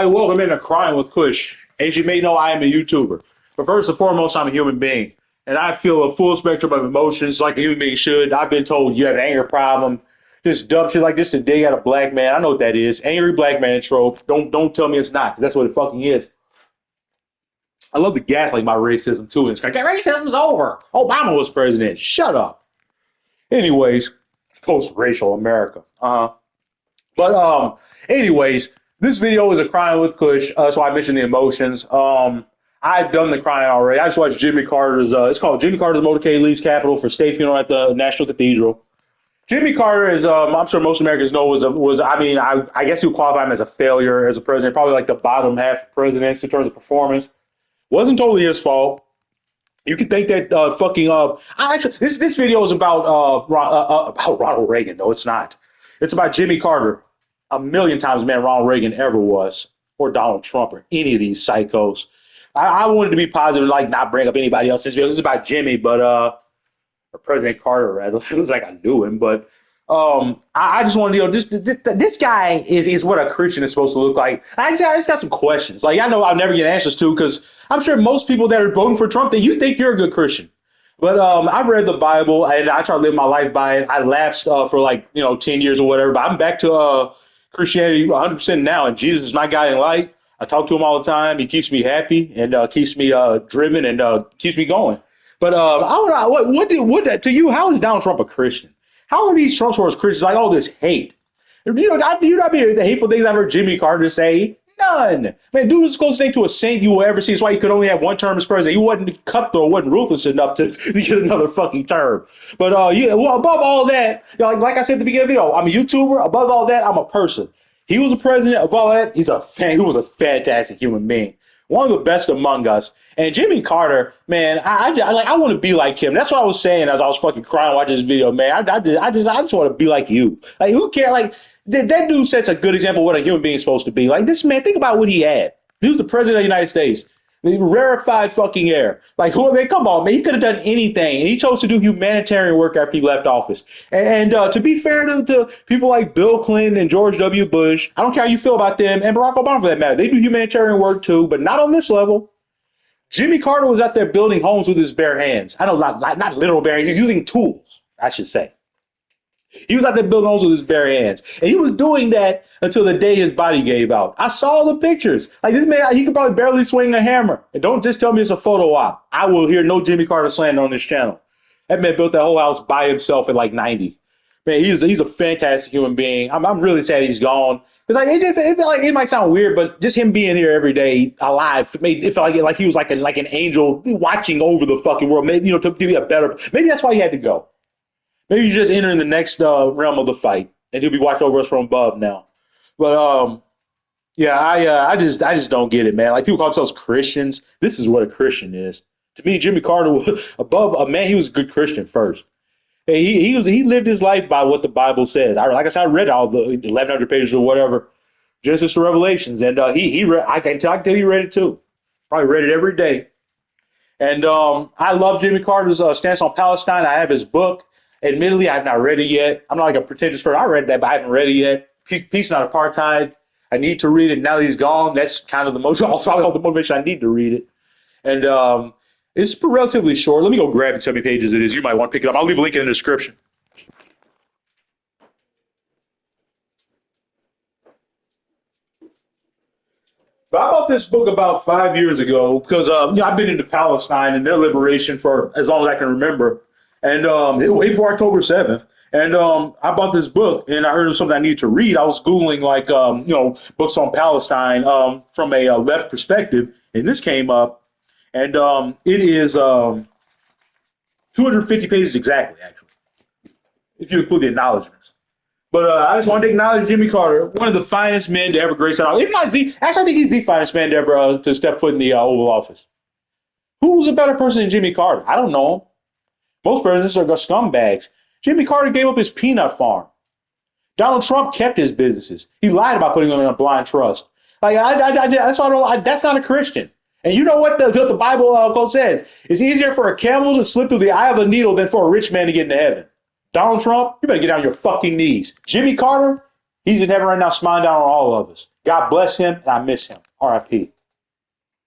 Hey, welcome into Kryin with Kush. As you may know, I am a YouTuber. But first and foremost, I'm a human being. And I feel a full spectrum of emotions like a human being should. I've been told you have an anger problem. Just dumb shit like this to dig at a black man. I know what that is. Angry black man trope. Don't tell me it's not, because that's what it fucking is. I love the gaslight my racism too. It's like, racism's over. Obama was president. Shut up. Anyways, post-racial America. Anyways, this video is a Kryin with Kush, so I mentioned the emotions. I've done the Kryin already. I just watched Jimmy Carter's, it's called Jimmy Carter's Motorcade Leaves Capital for State Funeral at the National Cathedral. Jimmy Carter is, I'm sure most Americans know, I guess you would qualify him as a failure as a president, probably like the bottom half of presidents in terms of performance. Wasn't totally his fault. You can think that this video is about Ronald Reagan. No, it's not. It's about Jimmy Carter. A million times, man, Ronald Reagan ever was, or Donald Trump, or any of these psychos. I wanted to be positive and like not bring up anybody else's video. This is about Jimmy, but or President Carter, rather. It was like I knew him, but I just wanted to, this guy is what a Christian is supposed to look like. I just got some questions. Like, I know I'll never get answers to, because I'm sure most people that are voting for Trump, that you think you're a good Christian. But I've read the Bible, and I try to live my life by it. I lapsed for 10 years or whatever, but I'm back to Christianity 100% now, and Jesus is my guiding light. I talk to him all the time. He keeps me happy and keeps me driven and keeps me going. But to you, how is Donald Trump a Christian? How are these Trump supporters Christians like all this hate? You not be the hateful things I've heard Jimmy Carter say. None. Man, dude was closest thing to a saint you will ever see. That's why he could only have one term as president. He wasn't cutthroat, wasn't ruthless enough to get another fucking term. But above all that, like I said at the beginning of the video, I'm a YouTuber. Above all that, I'm a person. He was a president. Above all that, he was a fantastic human being. One of the best among us. And Jimmy Carter, man, I want to be like him. That's what I was saying as I was fucking crying watching this video, man. I just want to be like you. Like, who cares? Like, that dude sets a good example of what a human being is supposed to be. Like, this man, think about what he had. He was the president of the United States. Rarefied fucking air. Like, come on, man. He could have done anything. And he chose to do humanitarian work after he left office. And to be fair to people like Bill Clinton and George W. Bush, I don't care how you feel about them, and Barack Obama for that matter. They do humanitarian work too, but not on this level. Jimmy Carter was out there building homes with his bare hands. I know, not literal bare hands. He's using tools, I should say. He was out there building homes with his bare hands. And he was doing that until the day his body gave out. I saw the pictures. Like, this man, he could probably barely swing a hammer. And don't just tell me it's a photo op. I will hear no Jimmy Carter slander on this channel. That man built that whole house by himself at like 90. Man, he's a fantastic human being. I'm really sad he's gone. Because it might sound weird, but just him being here every day alive it felt like he was like an angel watching over the fucking world. Maybe to be a better. Maybe that's why he had to go. Maybe you just enter in the next realm of the fight, and he'll be watching over us from above now. But I just don't get it, man. Like, people call themselves Christians. This is what a Christian is. To me, Jimmy Carter was above a man. He was a good Christian first. He lived his life by what the Bible says. Like I said, I read all the 1,100 pages or whatever, Genesis to Revelations, and I can tell he read it too. Probably read it every day. And I love Jimmy Carter's stance on Palestine. I have his book. Admittedly, I have not read it yet. I'm not like a pretentious person. I read that, but I haven't read it yet. Peace, Not Apartheid. I need to read it. Now that he's gone, that's kind of the motivation I need to read it. And it's relatively short. Let me go grab it, how many pages it is. You might want to pick it up. I'll leave a link in the description. But I bought this book about 5 years ago because I've been into Palestine and their liberation for as long as I can remember. And it was way before October 7th. And I bought this book, and I heard it was something I needed to read. I was Googling, books on Palestine from a left perspective, and this came up. And it is 250 pages exactly, actually, if you include the acknowledgments. But I just wanted to acknowledge Jimmy Carter, one of the finest men to ever grace that office. If not the, actually, I think he's the finest man to ever to step foot in the Oval Office. Who was a better person than Jimmy Carter? I don't know him. Most presidents are scumbags. Jimmy Carter gave up his peanut farm. Donald Trump kept his businesses. He lied about putting them in a blind trust. Like, that's why that's not a Christian. And you know what the Bible quote says? It's easier for a camel to slip through the eye of a needle than for a rich man to get into heaven. Donald Trump, you better get on your fucking knees. Jimmy Carter, He's in heaven right now smiling down on all of us. God bless him, and I miss him. R.I.P.